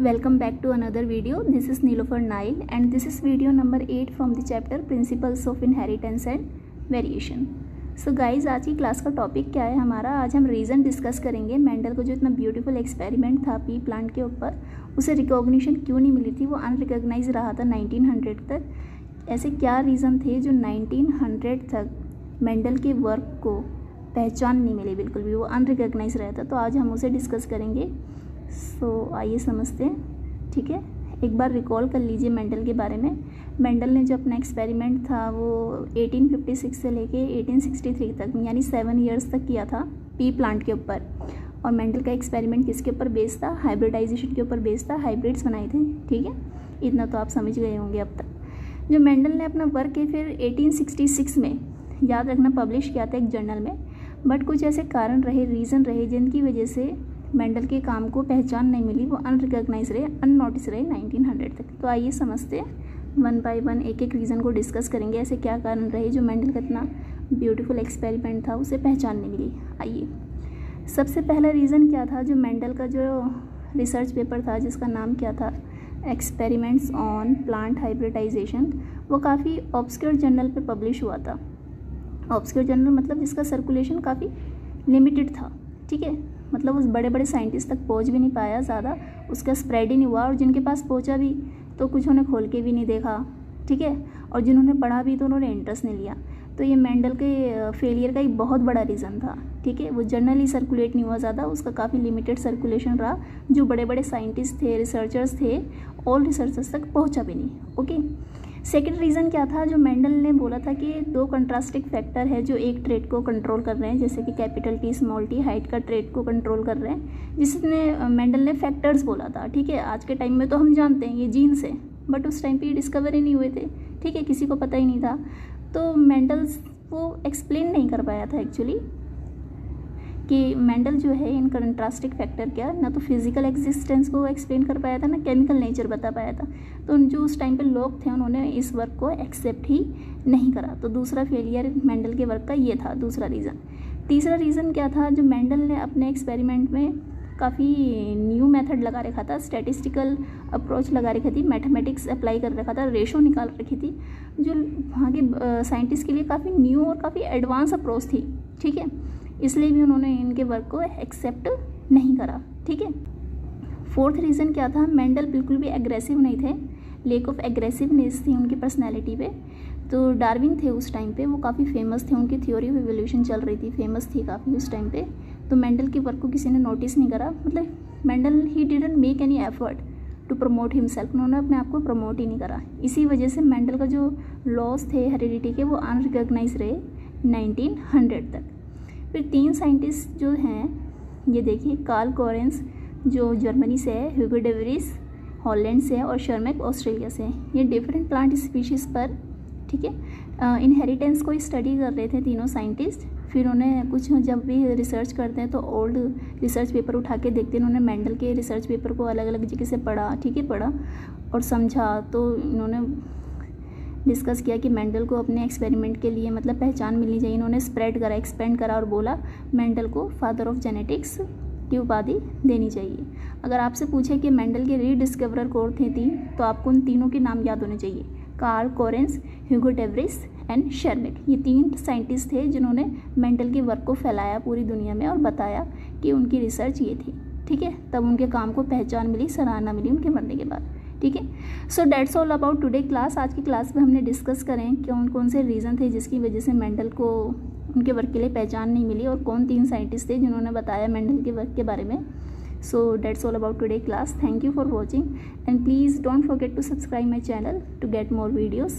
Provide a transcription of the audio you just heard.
Welcome back to another video. This is Nilofer Nile and this is video number 8 from the chapter Principles of Inheritance and Variation. So guys, आज की class का topic क्या है हमारा? आज हम reason discuss करेंगे Mendel को जो इतना ब्यूटीफुल एक्सपेरिमेंट था पी प्लांट के ऊपर, उसे रिकॉग्निशन क्यों नहीं मिली थी, वो अनरिकॉग्नाइज रहा था 1900 तक। ऐसे क्या रीज़न थे जो 1900 तक मेंडल के वर्क को पहचान नहीं मिली, बिल्कुल भी वो अनरिकॉग्नाइज रहा था। तो आज हम उसे डिस्कस करेंगे। सो आइए समझते हैं, ठीक है। एक बार रिकॉल कर लीजिए मेंडल के बारे में। मेंडल ने जो अपना एक्सपेरिमेंट था वो 1856 से लेके 1863 तक, यानी 7 ईयर्स तक किया था पी प्लांट के ऊपर। और मेंडल का एक्सपेरिमेंट किसके ऊपर बेस्ड था? हाइब्रिडाइजेशन के ऊपर बेस्ड था, हाइब्रिड्स बनाए थे, ठीक है। इतना तो आप समझ गए होंगे अब तक। जो मेंडल ने अपना वर्क है फिर 1866 में, याद रखना, पब्लिश किया था एक जर्नल में। बट कुछ ऐसे कारण रहे, रीज़न रहे, जिनकी वजह से मेंडल के काम को पहचान नहीं मिली, वो अनरिकॉग्नाइज रहे, अननोटिस रहे 1900 तक। तो आइए समझते हैं, वन बाय वन एक एक रीज़न को डिस्कस करेंगे। ऐसे क्या कारण रहे जो मेंडल का इतना ब्यूटीफुल एक्सपेरिमेंट था उसे पहचान नहीं मिली। आइए, सबसे पहला रीज़न क्या था? जो मेंडल का जो रिसर्च पेपर था जिसका नाम क्या था, एक्सपेरिमेंट्स ऑन प्लांट हाइब्रिडाइजेशन, वो काफ़ी ऑब्सक्योर जर्नल पे पब्लिश हुआ था। ऑब्सक्योर जर्नल मतलब जिसका सर्कुलेशन काफ़ी लिमिटेड था, ठीक है। मतलब उस बड़े बड़े साइंटिस्ट तक पहुंच भी नहीं पाया ज़्यादा, उसका स्प्रेड ही नहीं हुआ। और जिनके पास पहुंचा भी तो कुछ उन्हें खोल के भी नहीं देखा, ठीक है। और जिन्होंने पढ़ा भी तो उन्होंने इंटरेस्ट नहीं लिया। तो ये मेंडल के फेलियर का एक बहुत बड़ा रीज़न था, ठीक है। वो जर्नल ही सर्कुलेट नहीं हुआ ज़्यादा, उसका काफ़ी लिमिटेड सर्कुलेशन रहा। जो बड़े बड़े साइंटिस्ट थे, रिसर्चर्स थे, ऑल रिसर्चर्स तक पहुँचा भी नहीं, ओके। सेकेंड रीज़न क्या था? जो मेंडल ने बोला था कि 2 कंट्रास्टिंग फैक्टर है जो एक ट्रेट को कंट्रोल कर रहे हैं, जैसे कि capital T small T height का ट्रेट को कंट्रोल कर रहे हैं, जिसने मेंडल ने फैक्टर्स बोला था, ठीक है। आज के टाइम में तो हम जानते हैं ये जीन्स है, बट उस टाइम पे ये डिस्कवर ही नहीं हुए थे, ठीक है, किसी को पता ही नहीं था। तो मेंडल वो एक्सप्लेन नहीं कर पाया था एक्चुअली कि मेंडल जो है इन कंट्रास्टिंग फैक्टर क्या, ना तो फिजिकल एग्जिस्टेंस को एक्सप्लेन कर पाया था, ना केमिकल नेचर बता पाया था। तो जो उस टाइम पे लोग थे उन्होंने इस वर्क को एक्सेप्ट ही नहीं करा। तो दूसरा फेलियर मेंडल के वर्क का ये था, दूसरा रीज़न। तीसरा रीज़न क्या था? जो मेंडल ने अपने एक्सपेरिमेंट में काफ़ी न्यू मेथड लगा रखा था, स्टैटिस्टिकल अप्रोच लगा रखी थी, मैथमेटिक्स अप्लाई कर रखा था, रेशो निकाल रखी थी, जो वहाँ के साइंटिस्ट के लिए काफ़ी न्यू और काफ़ी एडवांस अप्रोच थी, ठीक है। इसलिए भी उन्होंने इनके वर्क को एक्सेप्ट नहीं करा, ठीक है। फोर्थ रीज़न क्या था? मेंडल बिल्कुल भी एग्रेसिव नहीं थे, लेक ऑफ एग्रेसिवनेस थी उनकी पर्सनैलिटी पे। तो डार्विन थे उस टाइम पे, वो काफ़ी फेमस थे, उनकी थ्योरी ऑफ इवोल्यूशन चल रही थी, फेमस थी काफ़ी उस टाइम पे। तो मेंडल के वर्क को किसी ने नोटिस नहीं करा, मतलब Mendel he didn't make any effort to promote himself, उन्होंने अपने आप को प्रमोट ही नहीं करा। इसी वजह से मेंडल का जो लॉस थे हेरिडिटी के, वो अनरिकॉग्नाइज रहे 1900 तक। फिर 3 साइंटिस्ट जो हैं, ये देखिए, कार्ल कोरेंस जो जर्मनी से है, ह्यूगो डे व्रिस हॉलैंड से है, और शर्मैक ऑस्ट्रेलिया से है। ये डिफरेंट प्लांट स्पीशीज़ पर, ठीक है, इनहेरिटेंस को स्टडी कर रहे थे तीनों साइंटिस्ट। फिर उन्हें कुछ जब भी रिसर्च करते हैं तो ओल्ड रिसर्च पेपर उठा के देखते हैं। उन्होंने मेंडल के रिसर्च पेपर को अलग अलग जगह से पढ़ा, ठीक है, पढ़ा और समझा। तो इन्होंने डिस्कस किया कि मेंडल को अपने एक्सपेरिमेंट के लिए मतलब पहचान मिलनी चाहिए। इन्होंने स्प्रेड करा, एक्सपेंड करा और बोला मेंडल को फादर ऑफ जेनेटिक्स की उपाधि देनी चाहिए। अगर आपसे पूछे कि मेंडल के रीडिस्कवरर कौन थे 3, तो आपको उन तीनों के नाम याद होने चाहिए, Carl Correns, Hugo de Vries and Tschermak. ये 3 साइंटिस्ट थे जिन्होंने मेंडल के वर्क को फैलाया पूरी दुनिया में और बताया कि उनकी रिसर्च ये थी, ठीक है। तब उनके काम को पहचान मिली, सराहना मिली उनके मरने के बाद, ठीक है। सो that's all about today class. आज की क्लास में हमने डिस्कस करें कौन कौन से रीज़न थे जिसकी वजह से मेंडल को उनके वर्क के लिए पहचान नहीं मिली, और कौन 3 साइंटिस्ट थे जिन्होंने बताया मेंडल के वर्क के बारे में। So that's all about today class. Thank you for watching and please don't forget to subscribe my channel to get more videos.